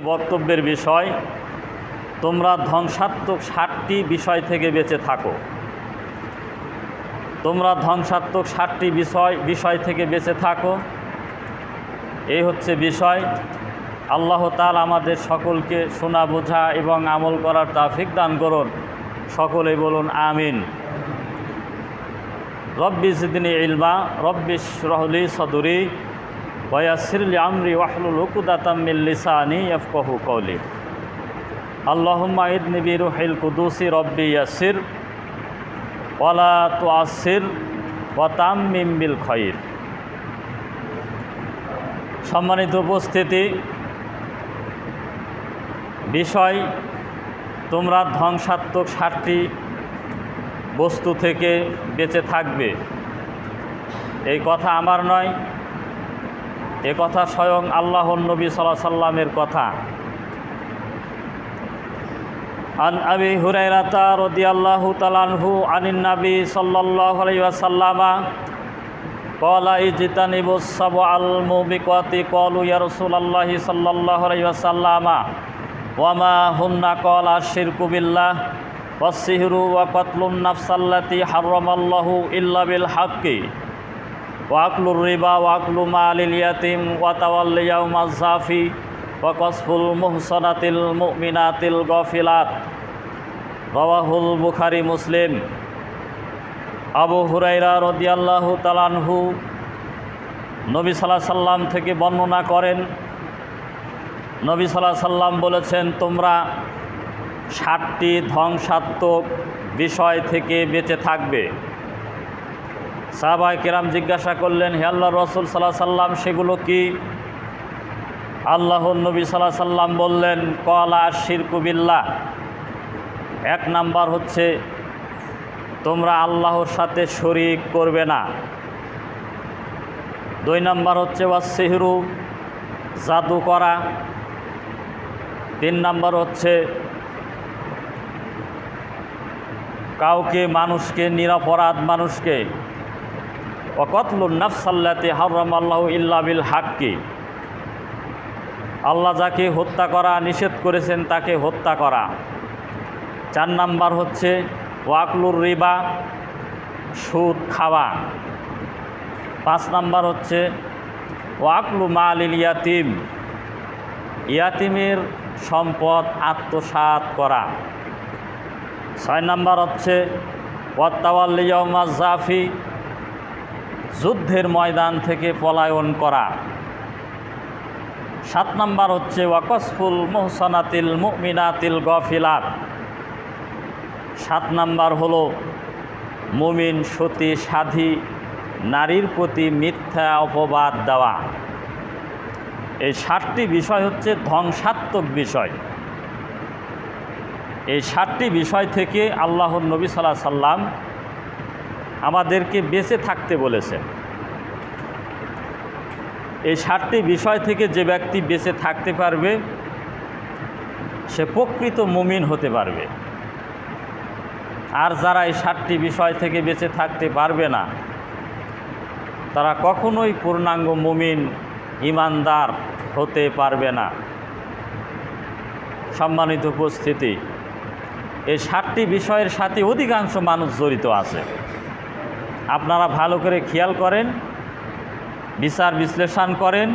বক্তব্যের বিষয়, তোমরা ধ্বংসাত্মক 7টি বিষয় থেকে বেঁচে থাকো। তোমরা ধ্বংসাত্মক 7টি বিষয় থেকে বেঁচে থাকো, এই হচ্ছে বিষয়। আল্লাহ তাআলা আমাদের সকলকে শোনা বোঝা এবং আমল করার তৌফিক দান করুন। সকলে বলুন আমিন। রব্বি জিদনি ইলমা, রব্বি ইশরাহ লি সদরি ওয়া ইয়াসসির লি আমরি ওয়াহলুল উকদাতাম মিন লিসানি ইয়াফকাহু কওলি। আল্লাহুম্মা ইদনি বিরুহিল কুদুসি রব্বি ইয়াসসির ওয়া লা তুআসসির ওয়া তাম্মিম বিল খায়র। সম্মানিত উপস্থিতি, বিষয় তোমরা ধ্বংসাত্মক 7টি বস্তু থেকে বেঁচে থাকবে। এই কথা আমার নয়, এ কথা স্বয়ং আল্লাহর নবী সাল্লাল্লাহু আলাইহি সাল্লামের কথা। আন আবি হুরায়রা রাদিয়াল্লাহু তাআলা আনহু আনিন নবী সাল্লাল্লাহু আলাইহি ওয়াসাল্লাম ক্বালা ইজতানিবুস সাবআল মুবিকাতি ক্বালু ইয়া রাসূলুল্লাহি সাল্লাল্লাহু আলাইহি ওয়াসাল্লাম ওয়া মা হুন্না ক্বালা আশ-শিরকু বিল্লাহ ওয়াস-সিহরু ওয়া কাতলুন নাফসাল্লাতী হারামাল্লাহু ইল্লা বিল হাক্কি ওয়া আকলুর রিবা ওয়া আকলু মালিল ইয়াতীম ওয়া তাওয়াল্লি ইয়াউমাজ জাফি ওয়া কাসফুল মুহসানাতিল মুমিনাতিল গাফিলাত। রাওয়াহুল বুখারী মুসলিম। আবু হুরায়রা রাদিয়াল্লাহু তাআলা আনহু নবী সাল্লাল্লাহু আলাইহি সাল্লাম থেকে বর্ণনা করেন, নবী সাল্লাল্লাহু আলাইহি সাল্লাম বলেছেন, তোমরা 7টি ধ্বংসাত্মক বিষয় থেকে বেঁচে থাকবে। সাহাবায়ে কেরাম জিজ্ঞাসা করলেন, হে আল্লাহর রাসূল সাল্লাল্লাহু আলাইহি সাল্লাম, সেগুলো কি? আল্লাহর নবী সাল্লাল্লাহু আলাইহি সাল্লাম বললেন, ক্বালা আশ-শিরকু বিল্লাহ। 1 নাম্বার হচ্ছে তোমরা আল্লাহর সাথে শরীক করবে না। 2 নাম্বার হচ্ছে ওয়াস-সিহরু, জাদু করা। 3 নাম্বার হচ্ছে কাউকে, মানুষকে, নিরপরাধ মানুষকে, ওয়া কাতলুন নাফসাল্লাতী হারামাল্লাহু ইল্লা বিল হাক্কি, আল্লাহ যাকে হত্যা করা নিষেধ করেছেন তাকে হত্যা করা। 4 নাম্বার হচ্ছে ওয়া আকলুর রিবা, সুদ খাওয়া। 5 নাম্বার হচ্ছে ওয়া আকলু মালিল ইয়াতীম, ইয়াতীমের সম্পদ আত্মসাৎ করা। 6 নাম্বার হচ্ছে ওয়া তাওয়াল্লি ইয়াউমাজ জাফি, যুদ্ধের ময়দান থেকে পলায়ন করা। 7 নাম্বার হচ্ছে ওয়া কাসফুল মুহসানাতিল মুমিনাতিল গাফিলাত। 7 নাম্বার হলো মুমিন সতী সাধী নারীর প্রতি মিথ্যা অপবাদ দেওয়া। এই 7টি বিষয় হচ্ছে ধ্বংসাত্মক বিষয়। এই 7টি বিষয় থেকে আল্লাহর নবী সাল্লাল্লাহু আলাইহি সাল্লাম আমাদেরকে বেঁচে থাকতে বলেছেন। এই 7টি বিষয় থেকে যে ব্যক্তি বেঁচে থাকতে পারবে সে প্রকৃত মুমিন হতে পারবে। আর যারা এই 7টি বিষয় থেকে বেঁচে থাকতে পারবে না, তারা কখনোই পূর্ণাঙ্গ মুমিন, ঈমানদার হতে পারবে না। সম্মানিত উপস্থিতি, এই 7টি বিষয়ের সাথে অধিকাংশ মানুষ জড়িত আছে। আপনারা ভালো করে খেয়াল করেন, বিচার বিশ্লেষণ করেন,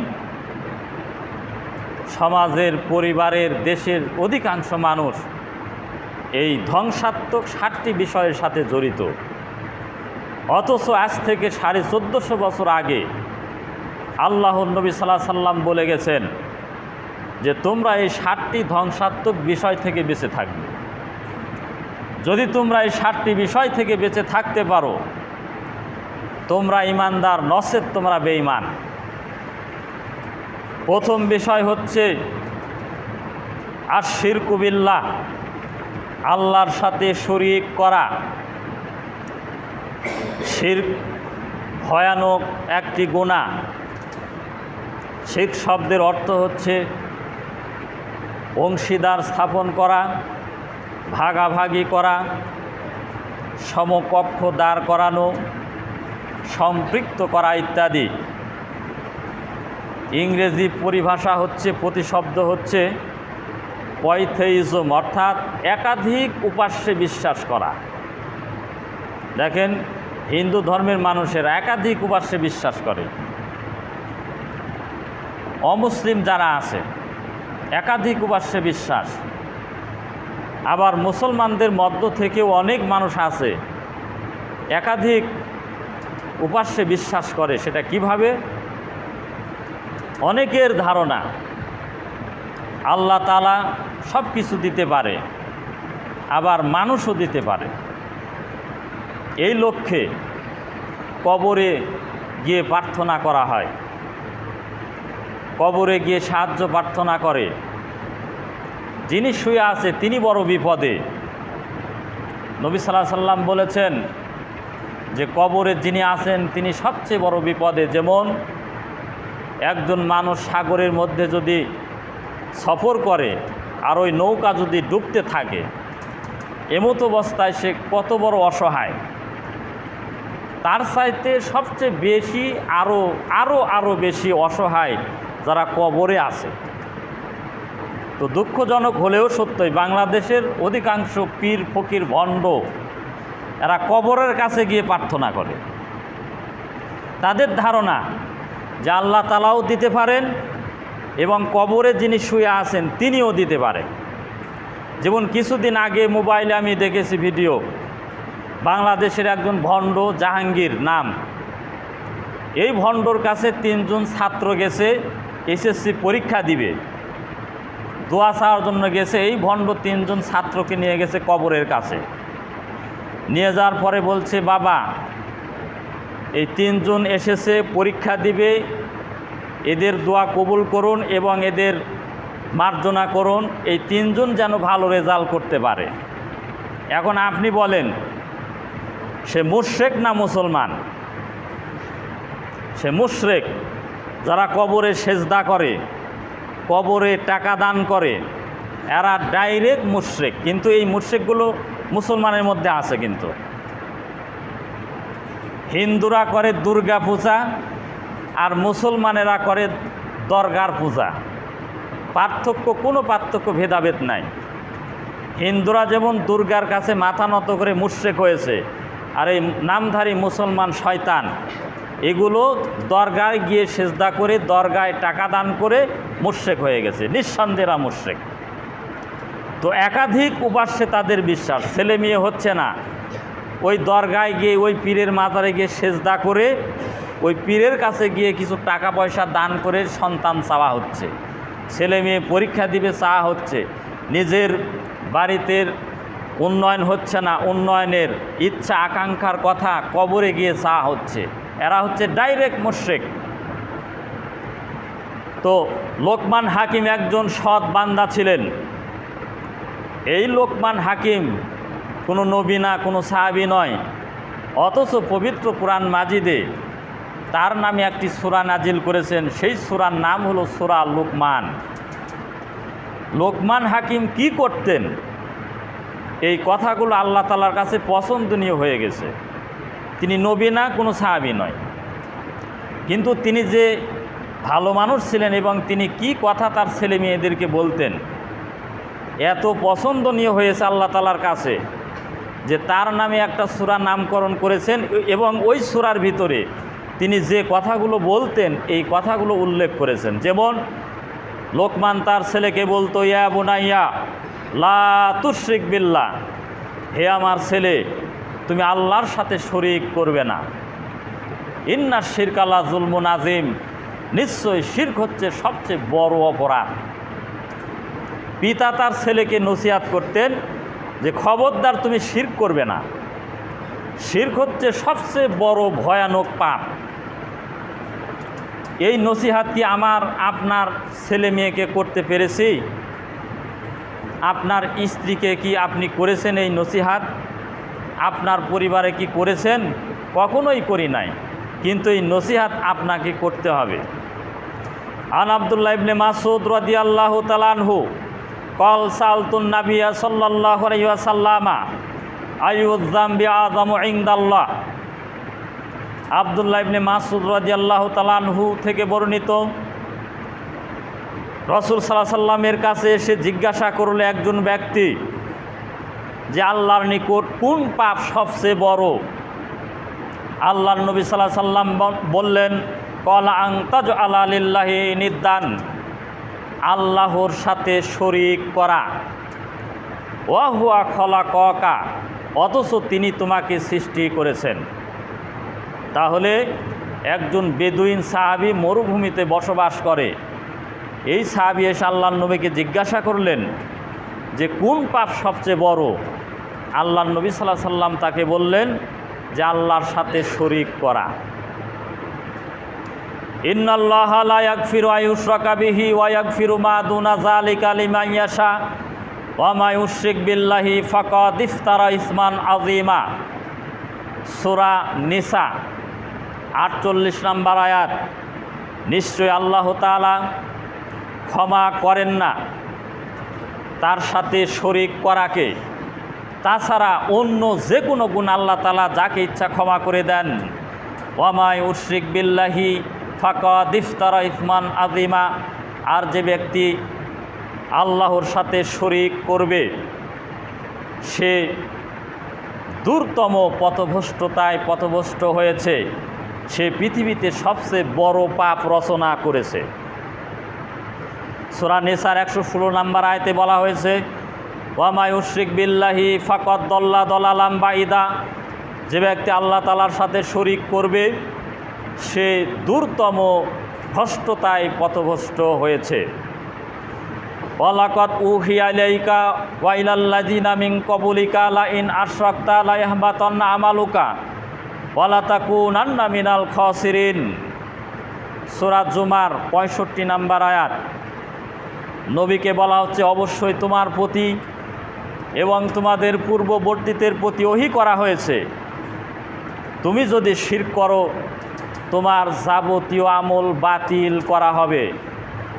সমাজের, পরিবারের, দেশের অধিকাংশ মানুষ এই ধ্বংসাত্মক 7টি বিষয়ের সাথে জড়িত। অথচ আজ থেকে 1450 বছর আগে আল্লাহর নবী সাল্লাল্লাহু আলাইহি সাল্লাম বলে গেছেন যে তোমরা এই 7টি ধ্বংসাত্মক বিষয় থেকে বেঁচে থাকবে। যদি তোমরা এই 7টি বিষয় থেকে বেঁচে থাকতে পারো, তোমরা ঈমানদার, নচেত তোমরা বেঈমান। প্রথম বিষয় হচ্ছে আশ-শিরকু বিল্লাহ, আল্লাহর সাথে শরীক করা। শিরক ভয়ানক একটি গুনাহ। শিরক শব্দের অর্থ হচ্ছে অংশীদার স্থাপন করা, ভাগাভাগি করা, সমকক্ষ দাঁড় করানো, সম্পৃক্ত করা ইত্যাদি। ইংরেজি পরিভাষা হচ্ছে, প্রতিশব্দ হচ্ছে পলিথেইজম অর্থাৎ একাধিক উপাস্যে বিশ্বাস করা। দেখেন, হিন্দু ধর্মের মানুষেরা একাধিক উপাস্যে বিশ্বাস করে। অমুসলিম যারা আছে একাধিক উপাস্যে বিশ্বাস। আবার মুসলমানদের মধ্য থেকেও অনেক মানুষ আছে একাধিক উপাস্যে বিশ্বাস করে। সেটা কিভাবে? অনেকের ধারণা আল্লাহ তাআলা সব কিছু দিতে পারে, আবার মানুষও দিতে পারে। এই লক্ষ্যে কবরে গিয়ে প্রার্থনা করা হয়, কবরে গিয়ে সাহায্য প্রার্থনা করে। যিনি শুয়ে আছে তিনি বড় বিপদে। নবী সাল্লাল্লাহু আলাইহি সাল্লাম বলেছেন যে কবরে যিনি আছেন তিনি সবচেয়ে বড় বিপদে। যেমন একজন মানুষ সাগরের মধ্যে যদি সফর করে আর ওই নৌকা যদি ডুবতে থাকে, এমতো অবস্থায় সে কত বড় অসহায়। তার চাইতে সবচেয়ে বেশি আরও বেশি অসহায় যারা কবরে আছে। তো দুঃখজনক হলেও সত্যই বাংলাদেশের অধিকাংশ পীর ফকির ভণ্ড এরা কবরের কাছে গিয়ে প্রার্থনা করে। তাদের ধারণা যে আল্লাহ তাআলাও দিতে পারেন এবং কবরে যিনি শুয়ে আছেন তিনিও দিতে পারেন। যেমন কিছুদিন আগে মোবাইলে আমি দেখেছি ভিডিও, বাংলাদেশের একজন ভণ্ড জাহাঙ্গীর নাম, এই ভণ্ডর কাছে 3 জন ছাত্র গেছে এসএসসি পরীক্ষা দিবে, দোয়া চাওয়ার জন্য গেছে। এই ভণ্ড 3 জন ছাত্রকে নিয়ে গেছে কবরের কাছে। নিয়ে যাওয়ার পরে বলছে, বাবা এই 3 জন এসেছে পরীক্ষা দিবে, এদের দোয়া কবুল করুন এবং এদের মার্জনা করুন, এই 3 জন যেন ভালো রেজাল্ট করতে পারে। এখন আপনি বলেন সে মুশরিক না মুসলমান? সে মুশরিক। যারা কবরে সেজদা করে, কবরে টাকা দান করে, এরা ডাইরেক্ট মুশরিক। কিন্তু এই মুশরিকগুলো মুসলমানের মধ্যে আছে। কিন্তু হিন্দুরা করে দুর্গা পূজা আর মুসলমানেরা করে দরগার পূজা। কোনো পার্থক্য ভেদাভেদ নাই। হিন্দুরা যেমন দুর্গার কাছে মাথা নত করে মুশরিক হয়েছে, আর এই নামধারী মুসলমান শয়তান এগুলো দরগায় গিয়ে সেজদা করে, দরগায় টাকা দান করে মুশরিক হয়ে গেছে। নিঃসন্দেহে মুশরিক। তো একাধিক উপাস্যে তাদের বিশ্বাস। ছেলে মেয়ে হচ্ছে না, ওই দরগায় গিয়ে ওই পীরের মাজারে গিয়ে সেজদা করে ওই পীরের কাছে গিয়ে কিছু টাকা পয়সা দান করে সন্তান চাওয়া হচ্ছে। ছেলে মেয়ে পরীক্ষা দিবে চাওয়া হচ্ছে। নিজের বাড়িতে উন্নয়ন হচ্ছে না, উন্নয়নের ইচ্ছা আকাঙ্ক্ষার কথা কবরে গিয়ে চাওয়া হচ্ছে। এরা হচ্ছে ডাইরেক্ট মুশরিক। তো লোকমান হাকিম একজন সৎ বান্দা ছিলেন। এই লোকমান হাকিম কোনো নবী না, কোনো সাহাবী নয়, অথচ পবিত্র কুরআন মাজিদে তার নামে একটি সূরা নাজিল করেছেন। সেই সূরার নাম হলো সূরা লোকমান। লোকমান হাকিম কি করতেন, এই কথাগুলো আল্লাহ তাআলার কাছে পছন্দনীয় হয়ে গেছে। তিনি নবী না, কোনো সাহাবী নয়, কিন্তু তিনি যে ভালো মানুষ ছিলেন এবং তিনি কি কথা তার ছেলে মেয়েদেরকে বলতেন, এত পছন্দনীয় হয়েছে আল্লাহ তাআলার কাছে যে তার নামে একটা সূরা নামকরণ করেছেন এবং ওই সূরার ভিতরে তিনি যে কথাগুলো বলতেন এই কথাগুলো উল্লেখ করেছেন। যেমন লোকমান তার ছেলেকে বলতো, ইয়া বুনাইয়া লা তুশরিক বিল্লাহ, হে আমার ছেলে তুমি আল্লাহর সাথে শরীক করবে না। ইন্না শিরকা লা যুলমুন আযীম, নিশ্চয়ই শিরক হচ্ছে সবচেয়ে বড় অপরাধ। পিতা তার ছেলেকে নসিহত করতেন যে খবরদার তুমি শিরক করবে না, শিরক হচ্ছে সবচেয়ে বড় ভয়ানক পাপ। এই নসিহত কি আপনার ছেলে মেয়েকে করতে পেরেছি? আপনার স্ত্রীকে কি আপনি করেছেন এই নসিহত? আপনার পরিবারে কি করেছেন? কখনোই করি নাই, কিন্তু এই নসিহত আপনাকে করতে হবে। আন আব্দুল্লাহ ইবনে মাসউদ রাদিয়াল্লাহু তাআলা আনহু ক্বাল সালতুন নাবিয়্যা সাল্লাল্লাহু আলাইহি ওয়াসাল্লাম আইয়ুয যামবি আযামু ইনদাল্লাহ। আব্দুল্লাহ ইবনে মাসউদ রাদিয়াল্লাহু তাআলা আনহু থেকে বর্ণিত, রাসূল সাল্লাল্লাহু আলাইহি সাল্লামের কাছে এসে জিজ্ঞাসা করলো একজন ব্যক্তি যে আল্লাহর নিকট কোন পাপ সবচেয়ে বড়? আল্লাহর নবী সাল্লাল্লাহু আলাইহি সাল্লাম বললেন, ক্বালা আন তাজআলা লিল্লাহি নিদ্দান, আল্লাহর সাথে শরীক করা। ওয়া হুয়া খলাকাকা, অথচ তিনি তোমাকে সৃষ্টি করেছেন। তাহলে একজন বেদুইন সাহাবী মরুভূমিতে বসবাস করে, এই সাহাবী এসে আল্লাহর নবীকে জিজ্ঞাসা করলেন যে কোন পাপ সবচেয়ে বড়? আল্লাহর নবী সাল্লাল্লাহু আলাইহি সাল্লাম তাকে বললেন যে আল্লাহর সাথে শরীক করা। ইন্নাল্লাহা লা ইয়াগফিরু আন ইউশরাকা বিহি ওয়া ইয়াগফিরু মা দুনা যালিকা লিমান ইয়াশা ওয়া মা ইউশরিক বিল্লাহি ফাকাদ ইফতারা ইসমান আযীমা। সূরা নিসা 48 নম্বর আয়াত। নিশ্চয় আল্লাহ তাআলা ক্ষমা করেন না তার সাথে শরীক করাকে, তাছাড়া অন্য যে কোনো গুণ আল্লাহ তাআলা যাকে ইচ্ছা ক্ষমা করে দেন। ওয়া মা ইউশরিক বিল্লাহি ফাকাদ ইফতারা ইসমান আযীমা, আর যে ব্যক্তি আল্লাহর সাথে শরীক করবে সে দূরতম পথভ্রষ্টতায় পথভ্রষ্ট হয়েছে, সে পৃথিবীতে সবচেয়ে বড় পাপ রচনা করেছে। সূরা নিসার 116 নম্বর আয়াতে বলা হয়েছে, ওয়া মা ইউশরিক বিল্লাহি ফাকাদ দাল্লা দালালাম বাঈদা, যে ব্যক্তি আল্লাহ তাআলার সাথে শরীক করবে সে দূরতম ভ্রষ্টতায় পথভ্রষ্ট হয়েছে। ওয়ালাকাদ উহিয়া ইলাইকা ওয়া ইলাল্লাযিনা মিন ক্বাবলিকা লা ইন আশরাকতা লা ইয়াহবাতান্না আমালুকা ওয়া লা তাকুনান্না মিনাল খাসিরিন। সূরা জুমার 65 নম্বর আয়াত। নবীকে বলা হচ্ছে অবশ্যই তোমার প্রতি এবং তোমাদের পূর্ববর্তীদের প্রতি ওহী করা হয়েছে, তুমি যদি শিরক করো তোমার যাবতীয় আমল বাতিল করা হবে।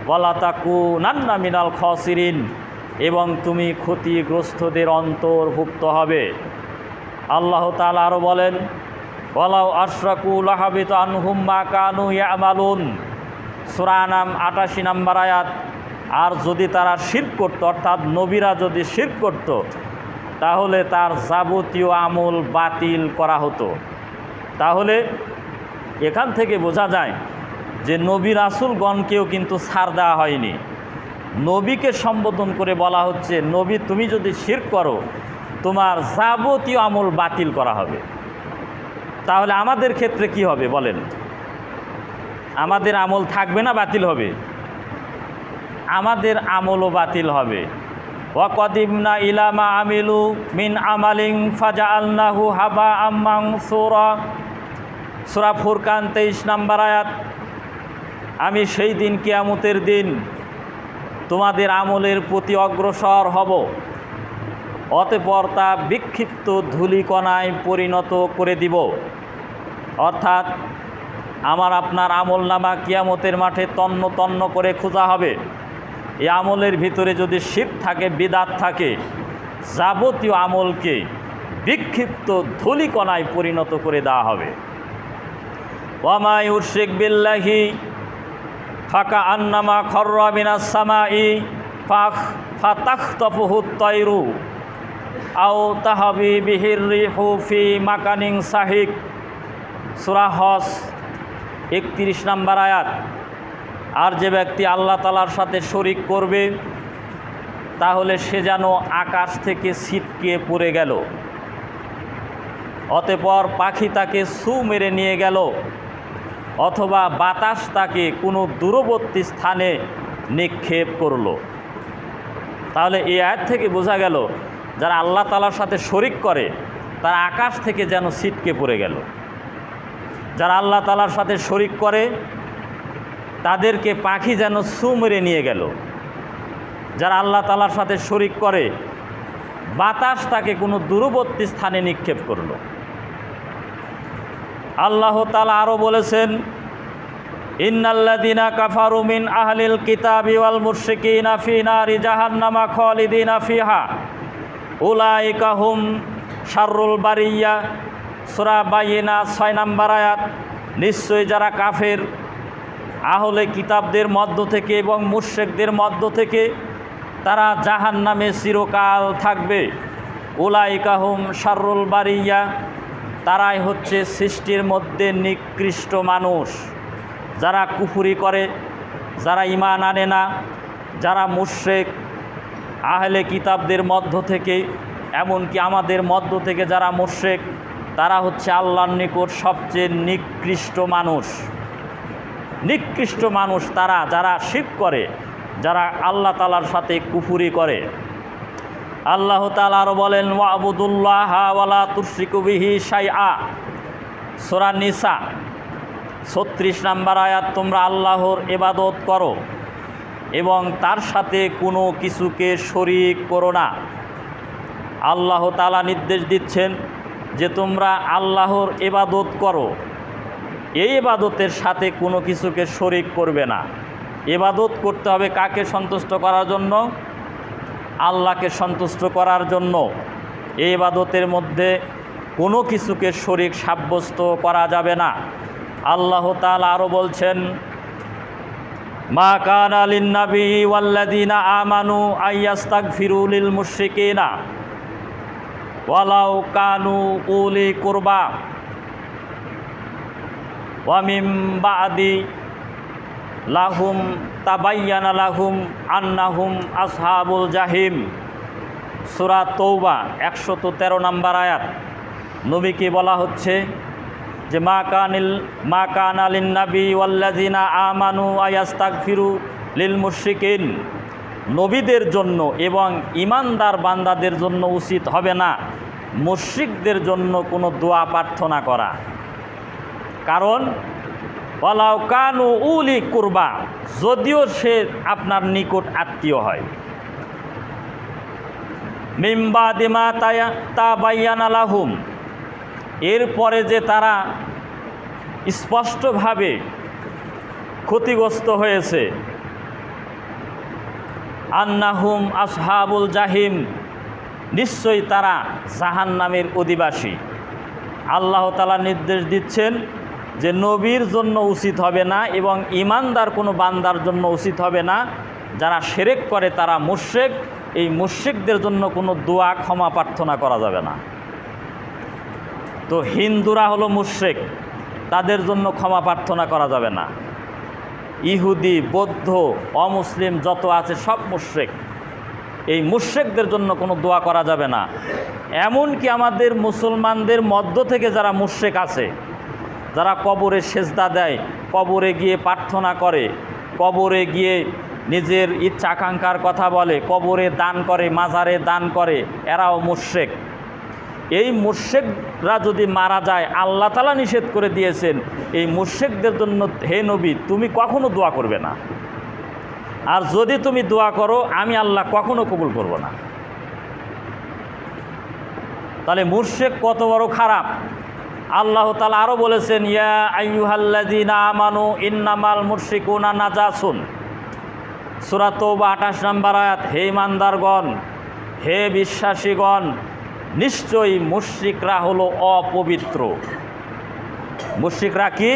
ওয়ালা তাকুনান্না মিনাল খাসিরিন, এবং তুমি ক্ষতিগ্রস্তদের অন্তর্ভুক্ত হবে। আল্লাহ তাআলা আরও বলেন, ওয়ালাউ আশরাকু লাহাবিতা আনহুম মা কানু ইয়ামালুন। সূরা আনাম 88 নম্বর আয়াত। আর যদি তারা শিরক করত, অর্থাৎ নবীরা যদি শিরক করত, তাহলে তার যাবতীয় আমল বাতিল করা হতো। তাহলে এখান থেকে বোঝা যায় যে নবী রাসূলগণকেও কিন্তু ছাড় দেওয়া হয়নি। নবীকে সম্বোধন করে বলা হচ্ছে, নবী তুমি যদি শিরক করো তোমার যাবতীয় আমল বাতিল করা হবে। তাহলে আমাদের ক্ষেত্রে কি হবে বলেন? আমাদের আমল থাকবে না বাতিল হবে? আমাদের আমলও বাতিল হবে। ওয়া কাদিমনা ইলা মা আমিলু মিন আমালিন ফাজআলনাহু হাবাআম মানসুরা। সূরা ফুরকান 23 নম্বর আয়াত। আমি সেই দিন কিয়ামতের দিন তোমাদের আমলের প্রতি অগ্রসর হব, অতঃপর তা বিক্ষিপ্ত ধূলিকণায় পরিণত করে দিব। অর্থাৎ আমার আপনার আমল নামা কিয়ামতের মাঠে তন্ন তন্ন করে খোঁজা হবে। এই আমলের ভিতরে যদি শিরক থাকে, বিদআত থাকে, যাবতীয় আমলকে বিক্ষিপ্ত ধূলিকণায় পরিণত করে দেওয়া হবে। ওয়া মা ইউশরিক বিল্লাহি ফাকাআন্নামা খাররা মিনাস সামাই ফাতাখতাফুহু আত-তায়রু আও তাহবি বিহির রিহু ফি মাকানিন সাহিক। সূরা হজ 31 নম্বর আয়াত। আর যে ব্যক্তি আল্লাহ তাআলার সাথে শরীক করবে তাহলে সে যেন আকাশ থেকে ছিটকে পড়ে গেল, অতঃপর পাখি তাকে ছু মেরে নিয়ে গেল, অথবা বাতাস তাকে কোনো দূরবর্তী স্থানে নিক্ষেপ করলো। তাহলে এই আয়াত থেকে বোঝা গেল যারা আল্লাহ তাআলার সাথে শরীক করে তারা আকাশ থেকে যেন ছিটকে পড়ে গেল। যারা আল্লাহ তাআলার সাথে শরীক করে তাদেরকে পাখি যেন ছু মেরে নিয়ে গেল। যারা আল্লাহ তাআলার সাথে শরীক করে বাতাস তাকে কোনো দূরবর্তী স্থানে নিক্ষেপ করল। আল্লাহ তাআলা আরও বলেছেন, ইন্নাল্লাযীনা কাফারু মিন আহলিল কিতাবি ওয়াল মুশরিকিনা ফি নারি জাহান্নামা খালিদিনা ফিহা উলাইকা হুম শাররুল বারিয়া। সূরা বাইয়িনা 6 নম্বর আয়াত। নিশ্চয়ই যারা কাফের আহলে কিতাবদের মধ্য থেকে এবং মুশরিকদের মধ্য থেকে তারা জাহান্নামে চিরকাল থাকবে। উলাইকা হুম শাররুল বারিয়া, তারাই হচ্ছে সৃষ্টির মধ্যে নিকৃষ্ট মানুষ। যারা কুফরি করে, যারা ঈমান আনে না, যারা মুশরিক আহলে কিতাবদের মধ্য থেকে, এমনকি আমাদের মধ্য থেকে যারা মুশরিক, তারা হচ্ছে আল্লাহর নিকট সবচেয়ে নিকৃষ্ট মানুষ। নিকৃষ্ট মানুষ তারা, যারা শিরক করে, যারা আল্লাহ তাআলার সাথে কুফরি করে। আল্লাহ তাআলা আরও বলেন, ওয়াবুদুল্লাহ ওয়ালা তুশরিকু বিহি শাইআ, সূরা নিসা 36 নম্বর আয়াত। তোমরা আল্লাহর ইবাদত করো এবং তার সাথে কোনো কিছুকে শরীক করো না। আল্লাহ তাআলা নির্দেশ দিচ্ছেন যে তোমরা আল্লাহর ইবাদত করো, এই ইবাদতের সাথে কোনো কিছুকে শরীক করবে না। ইবাদত করতে হবে কাকে সন্তুষ্ট করার জন্য? আল্লাহকে সন্তুষ্ট করার জন্য। এই ইবাদতের মধ্যে কোনো কিছুকে শরীক সাব্যস্ত করা যাবে না। আল্লাহ তাআলা আরও বলছেন, মা কানা লিন-নাবী ওয়াল্লাযীনা আমানু আইয়াস্তাগফিরু লিল মুশরিকিনা ওয়ালাউ কানু উলি কুরবা ওয়া মিন বা'দি লাহুম তাবায়্যানা লাহুম আন্নাহুম আসহাবুল জাহিম, সূরা তওবা 113 নম্বর আয়াত। নবীকে বলা হচ্ছে যে মা কানা লিন-নাবী ওয়াল্লাযীনা আমানু আইয়াস্তাগফিরু লিল মুশরিকিন, নবীদের জন্য এবং ঈমানদার বান্দাদের জন্য উচিত হবে না মুশরিকদের জন্য কোনো দোয়া প্রার্থনা করা। কারণ ওয়ালাউ কানু উলি কুরবা, যদিও সে আপনার নিকট আত্মীয় হয়। মিন বাদি মা তাবায়্যানা লাহুম, এরপরে যে তারা স্পষ্টভাবে ক্ষতিগ্রস্ত হয়েছে, আন্নাহুম আসহাবুল জাহিম, নিশ্চয়ই তারা জাহান্নামের অধিবাসী। আল্লাহ তাআলা নির্দেশ দিচ্ছেন যে নবীর জন্য উচিত হবে না এবং ঈমানদার কোনো বান্দার জন্য উচিত হবে না। যারা শিরক করে তারা মুশরিক, এই মুশরিকদের জন্য কোনো দোয়া ক্ষমা প্রার্থনা করা যাবে না। তো হিন্দুরা হলো মুশরিক, তাদের জন্য ক্ষমা প্রার্থনা করা যাবে না। ইহুদি, বৌদ্ধ, অমুসলিম যত আছে সব মুশরিক, এই মুশরিকদের জন্য কোনো দোয়া করা যাবে না। এমনকি আমাদের মুসলমানদের মধ্য থেকে যারা মুশরিক আছে, যারা কবরে সেজদা দেয়, কবরে গিয়ে প্রার্থনা করে, কবরে গিয়ে নিজের ইচ্ছা আকাঙ্ক্ষার কথা বলে, কবরে দান করে, মাজারে দান করে, এরাও মুশরিক। এই মুশরিকরা যদি মারা যায়, আল্লাহ তাআলা নিষেধ করে দিয়েছেন এই মুশরিকদের জন্য হে নবী তুমি কখনো দোয়া করবে না, আর যদি তুমি দোয়া করো আমি আল্লাহ কখনো কবুল করব না। তাহলে মুশরিক কত বড় খারাপ। আল্লাহ তাআলা আরও বলেছেন, ইয়া আইয়ুহাল্লাযীনা আমানু ইন্নামাল মুশরিকুনা নাজাসুন, সূরা তওবা 28 নম্বর আয়াত। হে ঈমানদারগণ, হে বিশ্বাসীগণ, নিশ্চয়ই মুশরিকরা হলো অপবিত্র। মুশরিকরা কি?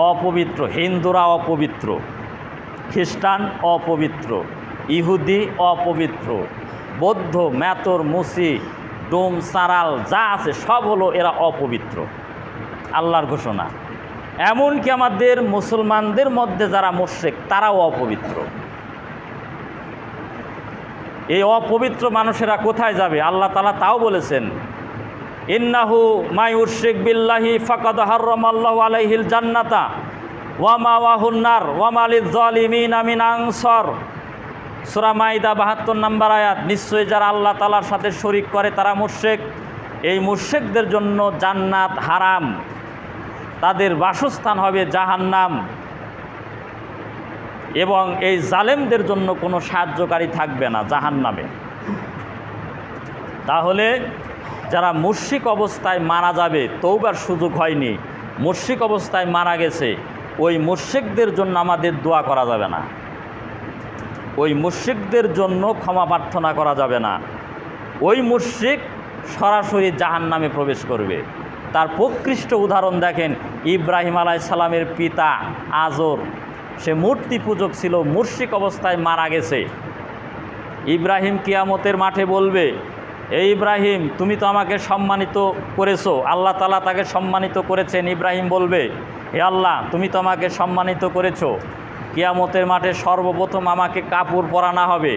অপবিত্র। হিন্দুরা অপবিত্র, খ্রিস্টান অপবিত্র, ইহুদি অপবিত্র, বৌদ্ধ, মেতর, মুসি, ডোম, সারাল যা আছে সব হলো এরা অপবিত্র, আল্লাহর ঘোষণা। এমনকি আমাদের মুসলমানদের মধ্যে যারা মুশরিক তারাও অপবিত্র। এই অপবিত্র মানুষেরা কোথায় যাবে? আল্লাহ তাআলা তাও বলেছেন, ইন্নাহু মায়ুশরিক বিল্লাহি ফাকাদ হারামাল্লাহু আলাইহিল জান্নাতা ওয়া মাওয়াহুন নার ওয়া মা লিয-যালিমিনা মিন আনসার, সূরা মাইদা 72 নম্বর আয়াত। নিশ্চয়ই যারা আল্লাহ তাআলার সাথে শরীক করে তারা মুশরিক, এই মুশরিকদের জন্য জান্নাত হারাম, তাদের বাসস্থান হবে জাহান্নাম, এবং এই জালেমদের জন্য কোনো সাহায্যকারী থাকবে না জাহান্নামে। তাহলে যারা মুশরিক অবস্থায় মারা যাবে, তওবার সুযোগ হয়নি, মুশরিক অবস্থায় মারা গেছে, ওই মুশরিকদের জন্য আমাদের দোয়া করা যাবে না, ওই মুশরিকদের জন্য ক্ষমা প্রার্থনা করা যাবে না। ওই মুশরিক সরাসরি জাহান্নামে প্রবেশ করবে। তার প্রকৃষ্ট উদাহরণ দেখেন, ইব্রাহিম আলাইহিস সালামের পিতা আজর, সে মূর্তি পূজক ছিল, মুশরিক অবস্থায় মারা গেছে। ইব্রাহিম কিয়ামতের মাঠে বলবে, এই ইব্রাহিম তুমি তো আমাকে সম্মানিত করেছো, আল্লাহ তাআলা তাকে সম্মানিত করেছেন। ইব্রাহিম বলবে, হে আল্লাহ তুমি তো আমাকে সম্মানিত করেছো, কিয়ামতের মাঠে সর্বপ্রথম আমাকে কাপড় পরানো হবে,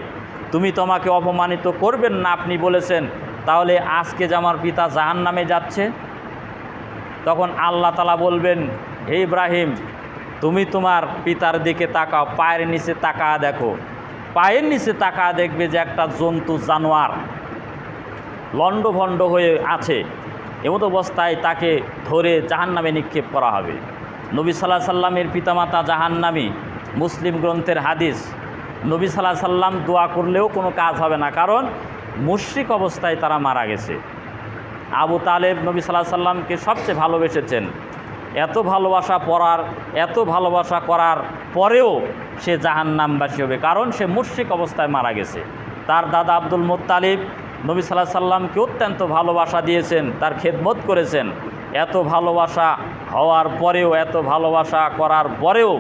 তুমি তো আমাকে অপমানিত করবেন না, আপনি বলেছেন, তাহলে আজকে যে আমার পিতা জাহান্নামে যাচ্ছে। তখন আল্লাহ তাআলা বলবেন, হে ইব্রাহিম তুমি তোমার পিতার দিকে তাকাও, পায়ের নিচে তাকা দেখো, পায়ের নিচে তাকা দেখবে যে একটা জন্তু জানোয়ার লণ্ডভণ্ড হয়ে আছে, এমত অবস্থায় তাকে ধরে জাহান্নামে নিক্ষেপ করা হবে। নবী সাল্লাল্লাহু আলাইহি সাল্লামের পিতামাতা জাহান্নামী, মুসলিম গ্রন্থের হাদিস। নবী সাল্লাল্লাহু আলাইহি সাল্লাম দোয়া করলেও কোনো কাজ হবে না, কারণ মুশরিক অবস্থায় তারা মারা গেছে। আবু তালেব নবী সাল্লাল্লাহু আলাইহি সাল্লামকে সবচেয়ে ভালোবেসেছেন, এত ভালোবাসা করার পরেও সে জাহান্নামবাসী হবে, কারণ সে মুশরিক অবস্থায় মারা গেছে। তার দাদা আব্দুল মুত্তালিব নবী সাল্লাল্লাহু আলাইহি সাল্লামকে অত্যন্ত ভালোবাসা দিয়েছেন, তার খেদমত করেছেন। এত ভালোবাসা হওয়ার পরেও, এত ভালোবাসা করার পরেও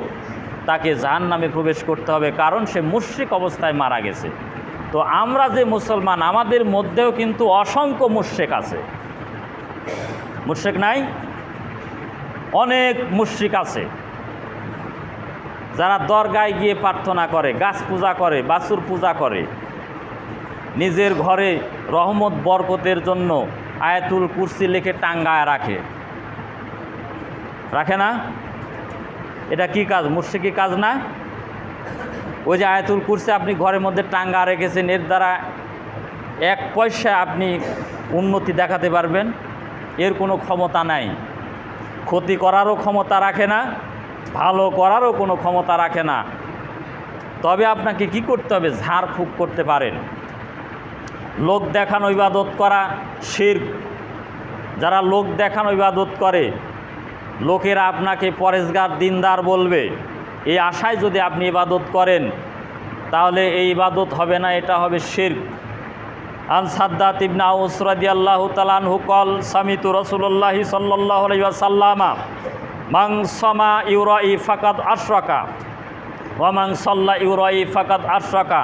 তাকে জাহান্নামে প্রবেশ করতে হবে, কারণ সে মুশরিক অবস্থায় মারা গেছে। তো আমরা যে মুসলমান, আমাদের মধ্যেও কিন্তু অসংখ্য মুশরিক আছে। মুশরিক নাই? অনেক মুশরিক আছে, যারা দরগায় গিয়ে প্রার্থনা করে, গাছ পূজা করে, বাছুর পূজা করে, নিজের ঘরে রহমত বরকতের জন্য আয়াতুল কুরসি লিখে টাঙ্গায় রাখে না? এটা কি কাজ? মুশরিকি কাজ না? ওই যে আয়াতুল কুরসি আপনি ঘরের মধ্যে টাঙ্গা রেখেছেন, এর দ্বারা এক পয়সা আপনি উন্নতি দেখাতে পারবেন? এর কোনো ক্ষমতা নাই। ক্ষতি করারও ক্ষমতা রাখে না, ভালো করারও কোনো ক্ষমতা রাখে না। তবে আপনাকে কি করতে হবে? ঝাড়ফুঁক করতে পারেন। লোক দেখানো ইবাদত করা শিরক। যারা লোক দেখানো ইবাদত করে, লোকেরা আপনাকে পরেজগার দিনদার বলবে, এই আশায় যদি আপনি ইবাদত করেন, তাহলে এই ইবাদত হবে না, এটা হবে শিরক। আন সাদ্দাত ইবনে আউস রাদিয়াল্লাহু তাআলা আনহু ক্বাল সামিতু রাসূলুল্লাহি সাল্লাল্লাহু আলাইহি ওয়াসাল্লাম মান সামা ইউরাই ফাকাদ আশরাকা ওয়া মান সাল্লা ইউরাই ফাকাদ আশরাকা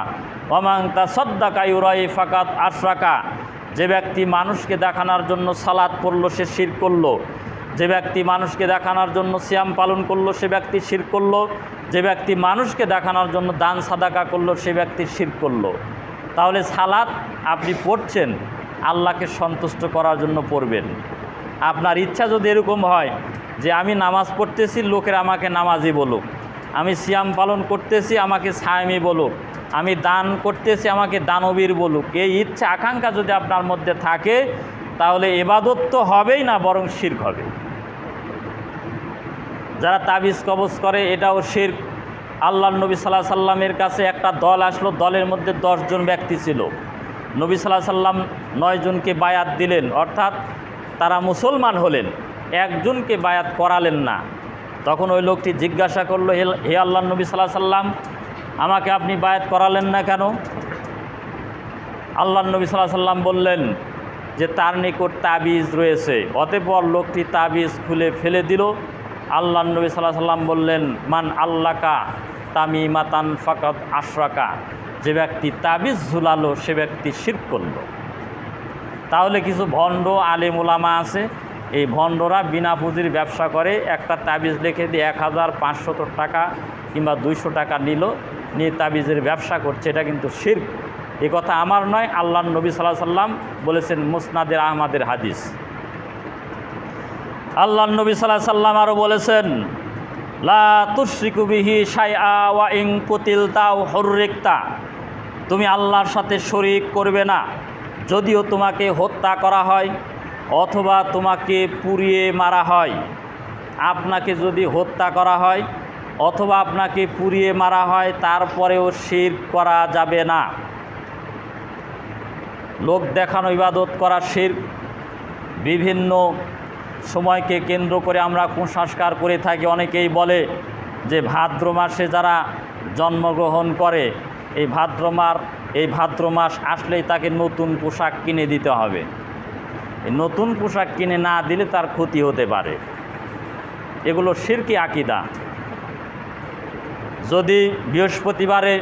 ওয়া মান তাসাদ্দাকা ইউরাই ফাকাদ আশরাকা। যে ব্যক্তি মানুষকে দেখানোর জন্য সালাত পড়লো সে শিরক করলো, যে ব্যক্তি মানুষকে দেখানোর জন্য সিয়াম পালন করলো সে ব্যক্তি শিরক করলো, যে ব্যক্তি মানুষকে দেখানোর জন্য দান সাদাকা করলো সে ব্যক্তি শিরক করলো। তাহলে সালাত আপনি পড়ছেন আল্লাহকে সন্তুষ্ট করার জন্য পড়বেন। আপনার ইচ্ছা যদি এরকম হয় যে আমি নামাজ পড়তেছি, লোকের আমাকে নামাজি বলুক, আমি সিয়াম পালন করতেছি, আমাকে সায়ামি বলুক, আমি দান করতেছি, আমাকে দানবীর বলুক, এই ইচ্ছা আকাঙ্ক্ষা যদি আপনার মধ্যে থাকে, তাহলে ইবাদত তো হবেই না, বরং শিরক হবে। যারা তাবিজ কবজ করে, এটাও শিরক। আল্লাহর নবী সাল্লাল্লাহু আলাইহি সাল্লামের কাছে একটা দল আসলো, দলের মধ্যে 10 জন ব্যক্তি ছিল। নবী সাল্লাল্লাহু আলাইহি সাল্লাম 9 জনকে বায়াত দিলেন, অর্থাৎ তারা মুসলমান হলেন, একজনকে বায়াত করালেন না। তখন ওই লোকটি জিজ্ঞাসা করলো, হে আল্লাহর নবী সাল্লাল্লাহু আলাইহি সাল্লাম, আমাকে আপনি বায়াত করালেন না কেন? আল্লাহর নবী সাল্লাল্লাহু আলাইহি সাল্লাম বললেন যে তার নিকট তাবিজ রয়েছে। অতঃপর লোকটি তাবিজ খুলে ফেলে দিল। আল্লাহর নবী সাল্লাল্লাহু আলাইহি সাল্লাম বললেন, মান আল্লাকা তামিমাতান ফাকাদ আশরাকা। যে ব্যক্তি তাবিজ ঝুলালো সে ব্যক্তি শিরক করল। তাহলে কিছু ভণ্ড আলেম ওলামা আছে, এই ভণ্ডরা বিনা পুঁজির ব্যবসা করে, একটা তাবিজ লিখে দিয়ে 1500 টাকা কিংবা 200 টাকা নিয়ে তাবিজের ব্যবসা করছে, এটা কিন্তু শিরক। এ কথা আমার নয়, আল্লাহর নবী সাল্লাল্লাহু আলাইহি সাল্লাম বলেছেন, মুসনাদে আহমদের হাদিস। আল্লাহর নবী সাল্লাল্লাহু আলাইহি সাল্লাম আরও বলেছেন, লা তুশরিকু বিহি শাইআ ওয়া ইন কুতিলতা আও হুররিকতা। তুমি আল্লাহর সাথে শরীক করবে না, যদিও তোমাকে হত্যা করা হয় অথবা তোমাকে পুড়িয়ে মারা হয়। আপনাকে যদি হত্যা করা হয় অথবা আপনাকে পুড়িয়ে মারা হয়, তারপরেও শিরক করা যাবে না। লোক দেখানো ইবাদত করা শিরক। বিভিন্ন সময়কে কেন্দ্র করে আমরা কুসংস্কার করে থাকি। অনেকেই বলে যে ভাদ্র মাসে যারা জন্মগ্রহণ করে, এই ভাদ্র মাস আসলেই তাকে নতুন পোশাক কিনে দিতে হবে। এই নতুন পোশাক কিনে না দিলে তার ক্ষতি হতে পারে। এগুলো শিরকি আকীদা। যদি বৃহস্পতিবারে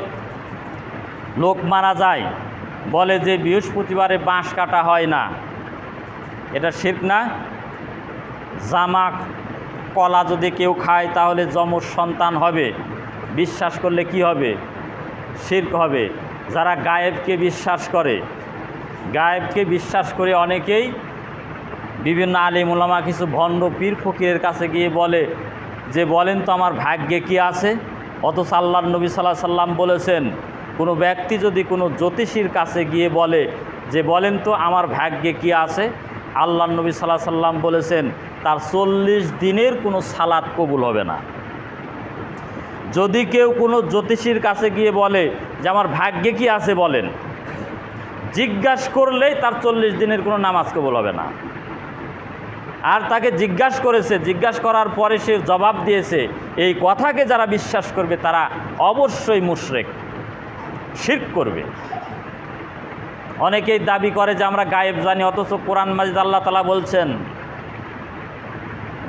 লোক মারা যায়, বলে যে বৃহস্পতিবারে বাঁশ কাটা হয় না, এটা শিরক না? জামা কলা যদি কেউ খায় তাহলে যমজ সন্তান হবে, বিশ্বাস করলে কি হবে? শিরক হবে। যারা গায়েবকে বিশ্বাস করে, গায়েবকে বিশ্বাস করে অনেকেই বিভিন্ন আলিম উলামা কিছু ভণ্ড পীর ফকিরের কাছে গিয়ে বলে যে বলেন তো আমার ভাগ্যে কি আছে। অথচ আল্লাহর নবী সাল্লাল্লাহু আলাইহি সাল্লাম বলেছেন, কোনো ব্যক্তি যদি কোনো জ্যোতিষীর কাছে গিয়ে বলে যে বলেন তো আমার ভাগ্যে কি আছে, আল্লাহর নবী সাল্লাল্লাহু আলাইহি সাল্লাম বলেছেন তার 40 দিনের কোনো সালাত কবুল হবে না। যদি কেউ কোনো জ্যোতিষীর কাছে গিয়ে বলে যে আমার ভাগ্যে কি আছে বলেন, জিজ্ঞাসা করলেই তার 40 দিনের কোনো নামাজ কবুল হবে না। আর তাকে জিজ্ঞাসা করার পরে সে জবাব দিয়েছে, এই কথাকে যারা বিশ্বাস করবে তারা অবশ্যই মুশরিক, শিরক করবে। অনেকেই দাবি করে যে আমরা গায়েব জানি, অথচ কোরআন মাজিদ আল্লাহ তাআলা বলছেন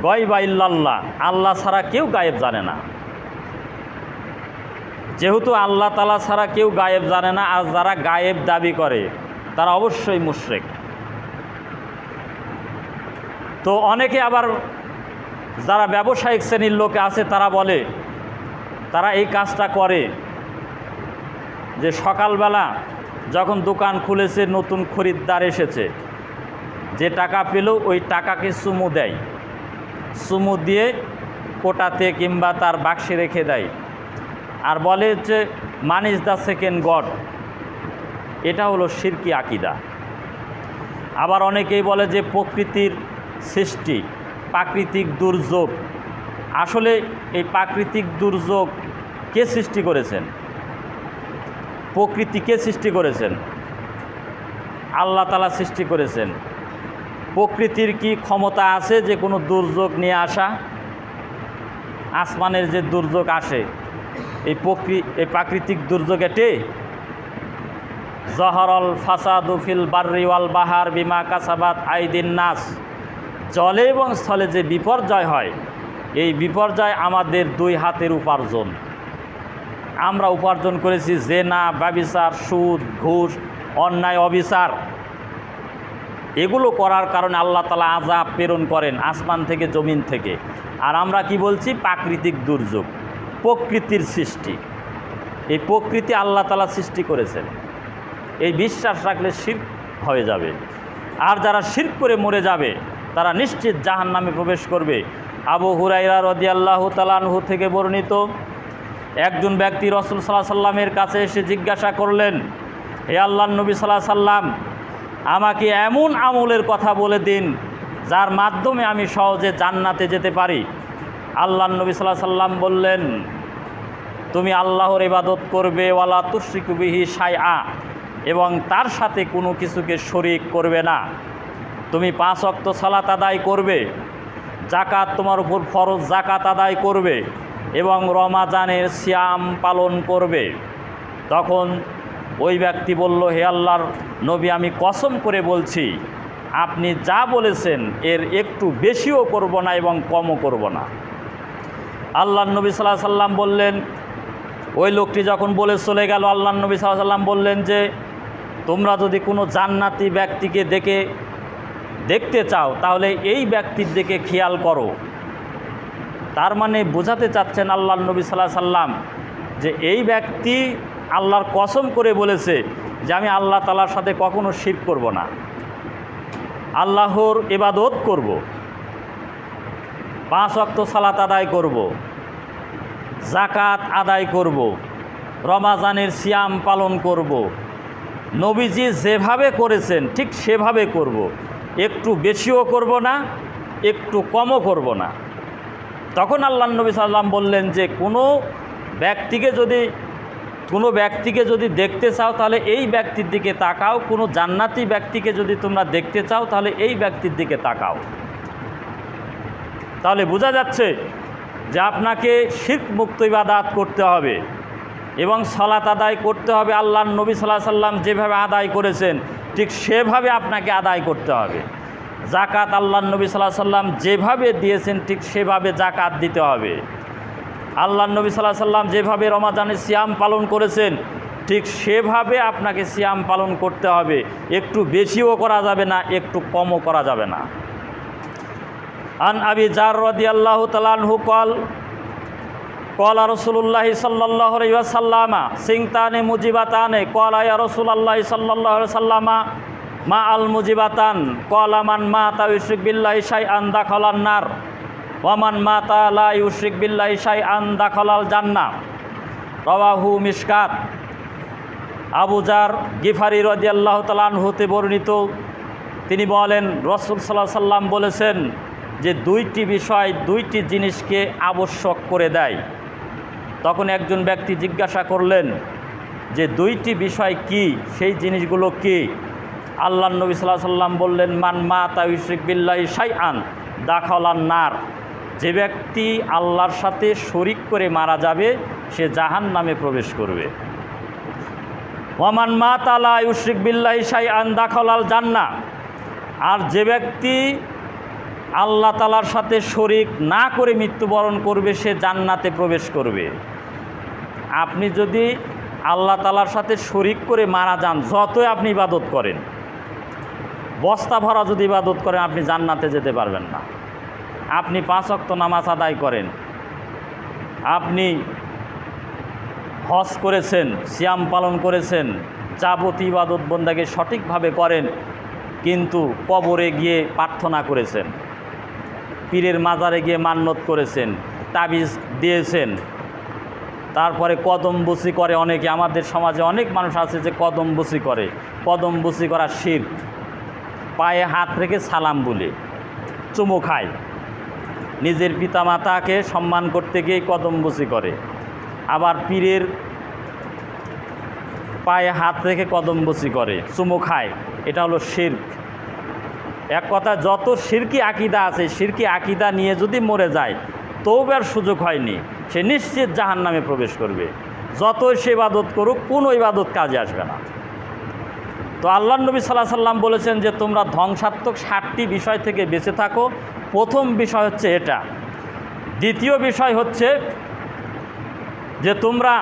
গায়বা ইল্লাল্লাহ, আল্লাহ ছাড়া কেউ গায়েব জানে না। যেহেতু আল্লাহ তাআলা ছাড়া কেউ গায়েব জানে না, আর যারা গায়েব দাবি করে তারা অবশ্যই মুশরিক। তো অনেকে আবার যারা ব্যবসায়িক শ্রেণীর লোকে আছে তারা বলে, তারা এই কাজটা করে যে সকালবেলা যখন দোকান খুলেছে, নতুন খরিদ্দার এসেছে, যে টাকা পেল ওই টাকাকে চুমু দেয়, চুমু দিয়ে কোটাতে কিংবা তার বাক্সে রেখে দেয়, আর বলে যে money is the second god. এটা হলো শিরকি আকীদা। আবার অনেকেই বলে যে প্রকৃতির সৃষ্টি, প্রাকৃতিক দুর্যোগ। আসলে এই প্রাকৃতিক দুর্যোগ কে সৃষ্টি করেছেন? প্রকৃতি কে সৃষ্টি করেছেন? আল্লাহ তাআলা সৃষ্টি করেছেন। প্রকৃতির কি ক্ষমতা আছে যে কোনো দুর্যোগ নিয়ে আসা? আসমানের যে দুর্যোগ আসে, এই প্রাকৃতিক দুর্যোগ এটে জহরল ফাসাদু ফিল বাররি ওয়াল বাহার বিমা কাসাবাত আইদিন নাস, জলে এবং স্থলে যে বিপর্যয় হয়, এই বিপর্যয় আমাদের 2 হাতের উপার্জন। আমরা উপার্জন করেছি জেনা, ব্যভিচার, সুদ, ঘুষ, অন্যায়, অবিচার। এগুলো করার কারণে আল্লাহ তাআলা আযাব প্রেরণ করেন আসমান থেকে, জমিন থেকে। আর আমরা কি বলছি? প্রাকৃতিক দুর্যোগ, প্রকৃতির সৃষ্টি। এই প্রকৃতি আল্লাহ তাআলা সৃষ্টি করেছেন, এই বিশ্বাস রাখলে শিরক হয়ে যাবে। আর যারা শিরক করে মরে যাবে তারা নিশ্চিত জাহান্নামে প্রবেশ করবে। আবু হুরায়রা রাদিয়াল্লাহু তাআলা আনহু থেকে বর্ণিত, একজন ব্যক্তি রাসূল সাল্লাল্লাহু আলাইহি সাল্লামের কাছে এসে জিজ্ঞাসা করলেন, হে আল্লাহর নবী সাল্লাল্লাহু আলাইহি সাল্লাম, আমাকে এমন আমলের কথা বলে দিন যার মাধ্যমে আমি সহজে জান্নাতে যেতে পারি। আল্লাহর নবী সাল্লাল্লাহু আলাইহি সাল্লাম বললেন, তুমি আল্লাহর ইবাদত করবে, ওয়ালা তুশরিকু বিহি শাইআ, এবং তার সাথে কোনো কিছুকে শরীক করবে না। তুমি 5 ওয়াক্ত সালাত আদায় করবে, যাকাত তোমার উপর ফরজ যাকাত আদায় করবে, এবং রমাজানের সিয়াম পালন করবে। তখন ওই ব্যক্তি বলল, হে আল্লাহর নবী, আমি কসম করে বলছি আপনি যা বলেছেন এর একটু বেশিও করব না এবং কমও করব না। আল্লাহর নবী সাল্লাল্লাহু আলাইহি সাল্লাম বললেন, ওই লোকটি যখন বলে চলে গেল, আল্লাহর নবী সাল্লাল্লাহু আলাইহি সাল্লাম বললেন যে তোমরা যদি কোনো জান্নাতি ব্যক্তিকে দেখতে চাও তাহলে এই ব্যক্তির দিকে খেয়াল করো। তার মানে বোঝাতে চাচ্ছেন আল্লাহর নবী সাল্লাল্লাহু আলাইহি সাল্লাম যে এই ব্যক্তি আল্লাহর কসম করে বলেছে যে আমি আল্লাহ তাআলার সাথে কখনো শিরক করব না, আল্লাহর ইবাদত করব, 5 ওয়াক্ত সালাত আদায় করব, যাকাত আদায় করব, রমাজানের সিয়াম পালন করব, নবীজি যেভাবে করেছেন ঠিক সেভাবে করব, একটু বেশিও করব না, একটু কমও করব না। তখন আল্লাহর নবী সাল্লাল্লাহু আলাইহি সাল্লাম বললেন যে কোনো ব্যক্তিকে যদি দেখতে চাও তাহলে এই ব্যক্তির দিকে তাকাও, কোনো জান্নাতি ব্যক্তিকে যদি তোমরা দেখতে চাও তাহলে এই ব্যক্তির দিকে তাকাও। তাহলে বোঝা যাচ্ছে যে আপনাকে শিরক মুক্ত ইবাদত করতে হবে এবং সালাত আদায় করতে হবে। আল্লাহর নবী সাল্লাল্লাহু আলাইহি সাল্লাম যেভাবে আদায় করেছেন ঠিক সেভাবে আপনাকে আদায় করতে হবে। জাকাত আল্লাহর নবী সাল্লাল্লাহু আলাইহি সাল্লাম যেভাবে দিয়েছেন ঠিক সেভাবে জাকাত দিতে হবে। আল্লাহর নবী সাল্লাল্লাহু আলাইহি সাল্লাম যেভাবে রমাদানের সিয়াম পালন করেছেন ঠিক সেভাবে আপনাকে সিয়াম পালন করতে হবে। একটু বেশিও করা যাবে না, একটু কমও করা যাবে না। আন আবি জার রাদিয়াল্লাহু তাআলা আনহু ক্বালা রাসূলুল্লাহি সাল্লাল্লাহু আলাইহি ওয়াসাল্লাম সিংতানে মুজিবাতানে ক্বালা ইয়া রাসূলুল্লাহি সাল্লাল্লাহু আলাইহি ওয়াসাল্লাম মা আল মুজিবাতান ক্বালা মান মাতা ইউশরিক বিল্লাহি শাইআন দাখালান নার ওয়া মান মাতা লা ইউশরিক বিল্লাহি শাইআন দাখালাল জান্নাহ। রাওয়াহু মিশকাত। আবু জার গিফারি রাদিয়াল্লাহু তাআলা আনহু হতে বর্ণিত, তিনি বলেন রাসূল সাল্লাল্লাহু আলাইহি সাল্লাম বলেছেন যে দুইটি বিষয় দুইটি জিনিসকে আবশ্যক করে দেয়। তখন একজন ব্যক্তি জিজ্ঞাসা করলেন যে দুইটি বিষয় কি, সেই জিনিসগুলো কি? আল্লাহর নবী সাল্লাল্লাহু আলাইহি সাল্লাম বললেন মান মাতা ইউশরিক বিল্লাহি শাইআন দাখালান নার, যে ব্যক্তি আল্লাহর সাথে শরিক করে মারা যাবে সে জাহান্নামে প্রবেশ করবে। ওয়ামান মাতা লা ইউশরিক বিল্লাহি শাইআন দাখালাল জান্নাহ, আর যে ব্যক্তি আল্লাহ তাআলার সাথে শরিক না করে মৃত্যুবরণ করবে সে জান্নাতে প্রবেশ করবে। আপনি যদি আল্লাহ তাআলার সাথে শরিক করে মারা যান, যতই আপনি ইবাদত করেন, বস্তা ভরা যদি ইবাদত করেন, আপনি জান্নাতে যেতে পারবেন না। আপনি 5 ওয়াক্ত নামাজ আদায় করেন, আপনি হজ করেছেন, সিয়াম পালন করেছেন, যাবতীয় ইবাদত বন্দেগী সঠিকভাবে করেন, কিন্তু কবরে গিয়ে প্রার্থনা করেছেন, পীরের মাজারে গিয়ে মান্নত করেছেন, তাবিজ দিয়েছেন, তারপরে কদমবুসি করে অনেকে। আমাদের সমাজে অনেক মানুষ আছে যে কদমবুসি করে। কদমবুসি করা শিরক। পায়ে হাত রেখে সালাম বলে চুমু খায়, নিজের পিতামাতাকে সম্মান করতে গিয়ে কদমবুসি করে। আবার পীরের পায়ে হাত রেখে কদমবুসি করে, চুমু খায়, এটা হলো শিরক। এক কথা, যত শিরকি আকীদা আছে, শিরকি আকীদা নিয়ে যদি মরে যায়, তওবার সুযোগ হয়নি, সে নিশ্চিত জাহান্নামে প্রবেশ করবে। যতই সে ইবাদত করুক, কোনো ইবাদত কাজে আসবে না। তো আল্লাহর নবী সাল্লাল্লাহু আলাইহি সাল্লাম বলেছেন যে তোমরা ধ্বংসাত্মক 60টি বিষয় থেকে বেঁচে থাকো। প্রথম বিষয় হচ্ছে এটা। দ্বিতীয় বিষয় হচ্ছে যে তোমরা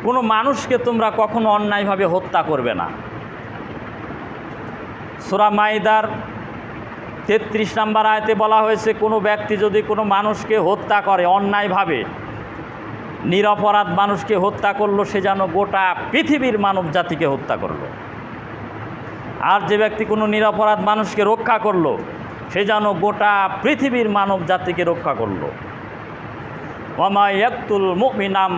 কোনো মানুষকে তোমরা কখনো অন্যায়ভাবে হত্যা করবে না। সূরা মাইদার 33 নম্বর আয়াতে বলা হয়েছে, কোনো ব্যক্তি যদি কোনো মানুষকে হত্যা করে অন্যায়ভাবে, নিরপরাধ মানুষকে হত্যা করলো, সে যেন গোটা পৃথিবীর মানব জাতিকে হত্যা করলো। আর যে ব্যক্তি কোনো নিরপরাধ মানুষকে রক্ষা করলো, সে যেন গোটা পৃথিবীর মানব জাতিকে রক্ষা করলো। ওয়ামা ইয়াকতুল মুমিনাম,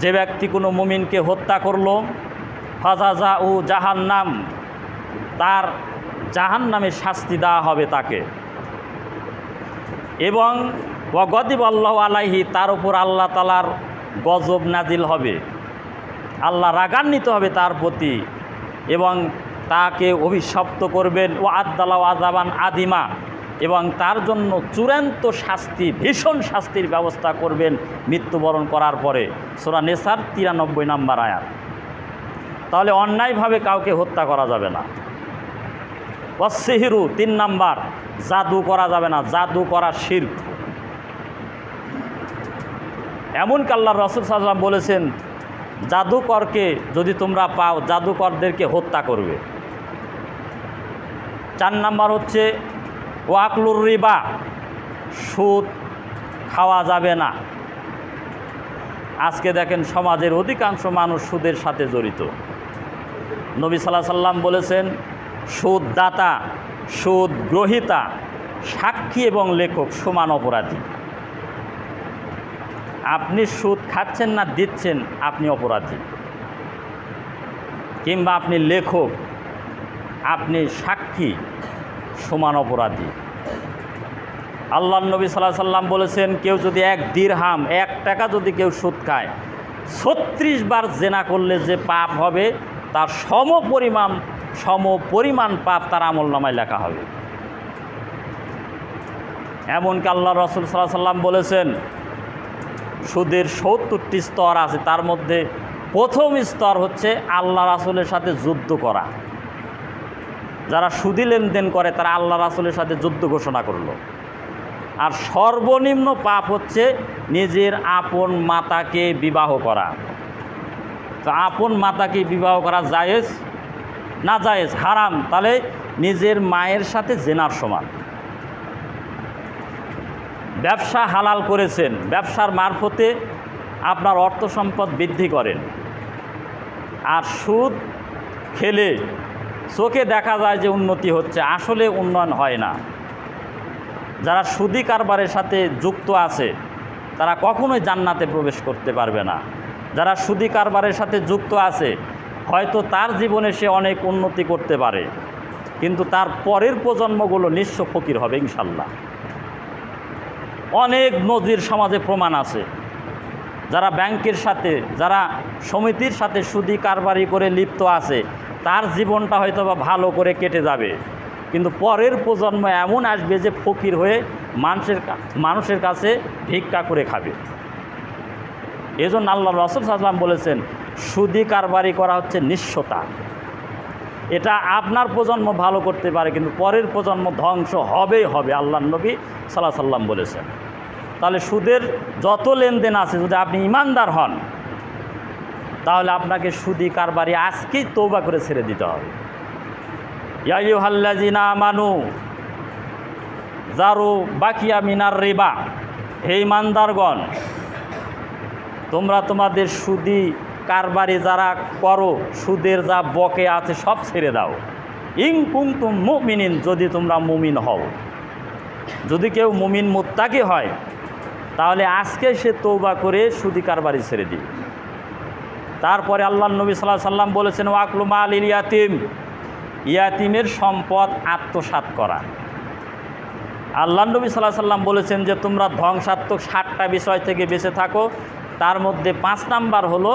যে ব্যক্তি কোনো মুমিনকে হত্যা করলো, ফাজাজাউ জাহান্নাম, তার জাহান্নামে শাস্তি দেওয়া হবে তাকে। এবং ওয়াগদিব আল্লাহু আলাইহি, তার উপর আল্লাহ তাআলার গজব নাজিল হবে, আল্লাহ রাগান্বিত হবে তার প্রতি এবং তাকে অভিশপ্ত করবেন। ও আদালাও আযাবান আদিমা, এবং তার জন্য চূড়ান্ত শাস্তি, ভীষণ শাস্তির ব্যবস্থা করবেন মৃত্যুবরণ করার পরে। সূরা নেসার 93 নম্বর আয়াত। তাহলে অন্যায়ভাবে কাউকে হত্যা করা যাবে না। ওয়াসসিহরু 3 নাম্বার, জাদু করা যাবে না, জাদু করা শিরক। এমনকি আল্লাহর রাসূল সাল্লাল্লাহু আলাইহি ওয়াসাল্লাম বলেছেন, জাদুকরকে যদি তোমরা পাও, জাদুকরদেরকে হত্যা করবে। 4 নাম্বার হচ্ছে ওয়াকলুর রিবা, সুদ খাওয়া যাবে না। আজকে দেখেন সমাজের অধিকাংশ মানুষ সুদের সাথে জড়িত। নবী সাল্লাল্লাহু আলাইহি ওয়াসাল্লাম বলেছেন, সুদ দাতা, সুদ গ্রহীতা, সাক্ষী এবং লেখক সমান অপরাধী। আপনি সুদ খাচ্ছেন না দিচ্ছেন, আপনি অপরাধী। কিংবা আপনি লেখক, আপনি সাক্ষী, সমান অপরাধী। আল্লাহর নবী সাল্লাল্লাহু আলাইহি ওয়াসাল্লাম বলেছেন, কেউ যদি 1 দিরহাম, 1 টাকা যদি কেউ সুদ খায়, 36 বার জেনা করলে যে পাপ হবে তার সমপরিমাণ পাপ তার আমলনামায় লেখা হবে। এমনকি আল্লাহ রাসূল সাল্লাল্লাহু আলাইহি ওয়াসাল্লাম বলেছেন, সুদের 70টি স্তর আছে, তার মধ্যে প্রথম স্তর হচ্ছে আল্লাহ রাসূলের সাথে যুদ্ধ করা। যারা সুদি লেনদেন করে তারা আল্লাহ রাসূলের সাথে যুদ্ধ ঘোষণা করলো। আর সর্বনিম্ন পাপ হচ্ছে নিজের আপন মাতাকে বিবাহ করা। তো আপন মাতাকে বিবাহ করা জায়েজ না জায়েজ? হারাম। তাহলে নিজের মায়ের সাথে জেনার সমান। ব্যবসা হালাল করেছেন, ব্যবসার মারফতে আপনার অর্থ সম্পদ বৃদ্ধি করেন, আর সুদ খেলে চোখে দেখা যায় যে উন্নতি হচ্ছে, আসলে উন্নয়ন হয় না। যারা সুদি কারবারের সাথে যুক্ত আছে তারা কখনোই জান্নাতে প্রবেশ করতে পারবে না। যারা সুদি কারবারের সাথে যুক্ত আছে হয়তো তার জীবনে সে অনেক উন্নতি করতে পারে, কিন্তু তার পরের প্রজন্মগুলো নিঃস্ব ফকির হবে ইনশাল্লাহ। অনেক নজির সমাজে প্রমাণ আছে। যারা ব্যাংকের সাথে, যারা সমিতির সাথে সুদি কারবারি করে লিপ্ত আছে তার জীবনটা হয়তো বা ভালো করে কেটে যাবে, কিন্তু পরের প্রজন্ম এমন আসবে যে ফকির হয়ে মানুষের কাছে ভিক্ষা করে খাবে। এজন্য আল্লাহ রাসূল সাল্লাল্লাহু আলাইহি ওয়াসাল্লাম বলেছেন সুদি কারবারি করা হচ্ছে নিঃস্বতা। এটা আপনার প্রজন্ম ভালো করতে পারে, কিন্তু পরের প্রজন্ম ধ্বংস হবেই হবে, আল্লাহর নবী সাল্লাল্লাহু আলাইহি ওয়াসাল্লাম বলেছেন। তাহলে সুদের যত লেনদেন আছে যদি আপনি ঈমানদার হন তাহলে আপনাকে সুদি কারবারি আজকেই তওবা করে ছেড়ে দিতে হবে। ইয়া আইয়ুহাল্লাযিনা আমানু যারু বাকিয়া মিনার রিবা, হে ঈমানদারগণ তোমরা তোমাদের সুদি কারবারি যারা করো, সুদের যা বকে আছে সব ছেড়ে দাও। ইন কুনতুম মুমিনিন, যদি তোমরা মুমিন হও। যদি কেউ মুমিন মুত্তাকি হয় তাহলে আজকে সে তওবা করে সুদি কারবারি ছেড়ে দিবে। তারপরে আল্লাহর নবী সাল্লাল্লাহু আলাইহি ওয়াসাল্লাম বলেছেন ওয়াকলু মালিল ইয়াতিম, ইয়াতিমের সম্পদ আত্মসাৎ করা। আল্লাহর নবী সাল্লাল্লাহু আলাইহি ওয়াসাল্লাম বলেছেন যে তোমরা ধ্বংসাত্মক 7টা বিষয় থেকে বেঁচে থাকো, তার মধ্যে 5 নাম্বার হলো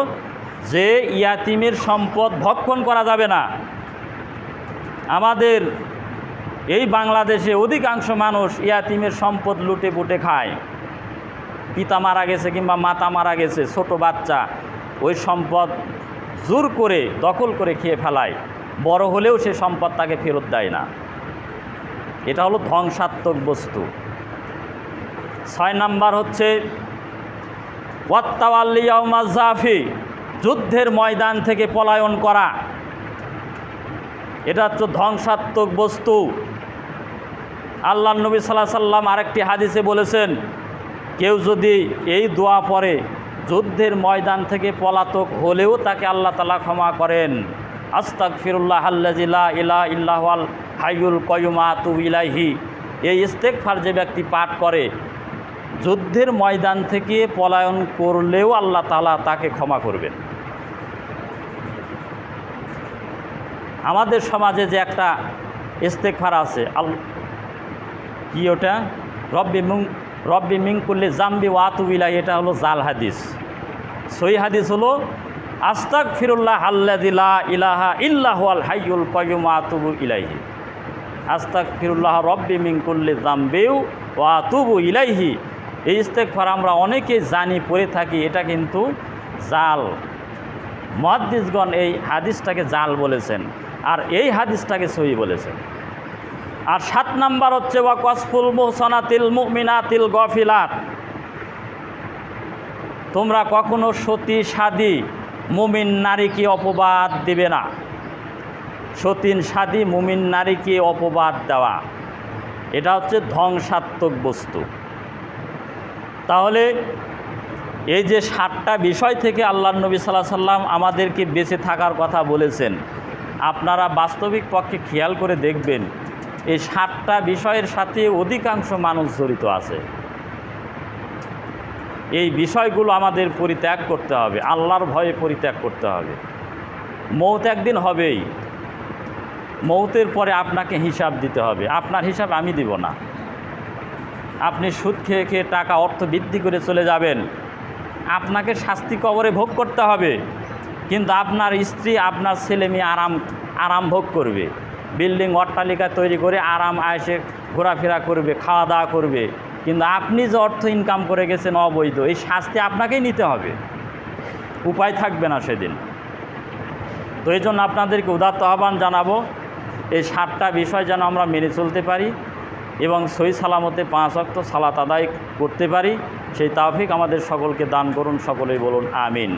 যে ইয়াতিমের সম্পদ ভক্ষণ করা যাবে না। আমাদের এই বাংলাদেশে অধিকাংশ মানুষ ইয়াতিমের সম্পদ লুটে পুটে খায়। পিতা মারা গেছে কিংবা মাতা মারা গেছে, ছোট বাচ্চা ওই সম্পদ জোর করে দখল করে খেয়ে ফেলায়, বড় হলেও সে সম্পদ তাকে ফেরত দেয় না। এটা হলো ধ্বংসাত্মক বস্তু। 6 নাম্বার হচ্ছে ওয়াত্তাওয়াল্লি ইয়াউমাজ জাফি, যুদ্ধের ময়দান থেকে পলায়ন করা। এটা হচ্ছে ধ্বংসাত্মক বস্তু। আল্লাহর নবী সাল্লাল্লাহু আলাইহি ওয়াসাল্লাম আরেকটি হাদিসে বলেছেন কেউ যদি এই দোয়া পড়ে যুদ্ধের ময়দান থেকে পলাতক হলেও তাকে আল্লাহ তাআলা ক্ষমা করেন। আস্তাগফিরুল্লাহ আল্লাযী লা ইলাহা ইল্লা হুয়াল হাইয়ুল কাইয়্যুম আতুবু ইলাইহি। এই ইস্তেগফার যে ব্যক্তি পাঠ করে যুদ্ধের ময়দান থেকে পলায়ন করলেও আল্লাহ তাআলা তাকে ক্ষমা করবেন। আমাদের সমাজে যে একটা ইস্তেগফার আছে, কি ওটা, রব্বি মিন কুল্লি জামবি ওয়া আতুবু ইলাইহি, এটা হলো জাল হাদিস। সহি হাদিস হলো আস্তাগফিরুল্লাহ আল্লাযী লা ইলাহা ইল্লা হুয়াল হাইয়ুল কাইয়্যুম আতুবু ইলাইহি। আস্তাগফিরুল্লাহ রব্বি মিন কুল্লি জামবি ওয়া আতুবু ইলাইহি। এই ইস্তেগফার আমরা অনেকে জানি, পড়ে থাকি, এটা কিন্তু জাল। মুহাদ্দিসগণ এই হাদিসটাকে জাল বলেছেন, আর এই হাদিসটাকে সহি বলেছেন। আর 7 নাম্বার হচ্ছে ওয়া কসফুল মুহসানাতিল মুমিনাতিল গাফিলাত, তোমরা কখনো সতী সাদী মুমিন নারীকে অপবাদ দিবে না। সতীন সাদী মুমিন নারীকে অপবাদ দেওয়া এটা হচ্ছে ধ্বংসাত্মক বস্তু। তাহলে এই যে 7টা বিষয় থেকে আল্লাহর নবী সাল্লাল্লাহু আলাইহি ওয়াসাল্লাম আমাদেরকে বেঁচে থাকার কথা বলেছেন, আপনারা বাস্তবিক পক্ষে খেয়াল করে দেখবেন এই 7টা বিষয়ের সাথে অধিকাংশ মানুষ জড়িত আছে। এই বিষয়গুলো আমাদের পরিত্যাগ করতে হবে, আল্লাহর ভয়ে পরিত্যাগ করতে হবে। মৌত একদিন হবেই, মৌতের পরে আপনাকে হিসাব দিতে হবে। আপনার হিসাব আমি দিব না। আপনি সুদ খেয়ে খেয়ে টাকা অর্থ বৃদ্ধি করে চলে যাবেন, আপনাকে শাস্তি কবরে ভোগ করতে হবে, কিন্তু আপনার স্ত্রী আপনার ছেলে মেয়ে আরাম ভোগ করবে। বিল্ডিং অট্টালিকা তৈরি করে আরাম আয়েসে ঘোরাফেরা করবে, খাওয়া দাওয়া করবে, কিন্তু আপনি যে অর্থ ইনকাম করে গেছেন অবৈধ, এই শাস্তি আপনাকেই নিতে হবে, উপায় থাকবে না সেদিন। তো এই জন্য আপনাদেরকে উদাত্ত আহ্বান জানাবো, এই 7টা বিষয় যেন আমরা মেনে চলতে পারি এবং সহি সালামতে 5 ওয়াক্ত সালাত আদায় করতে পারি, সেই তৌফিক আমাদের সকলকে দান করুন। সকলেই বলুন আমিন।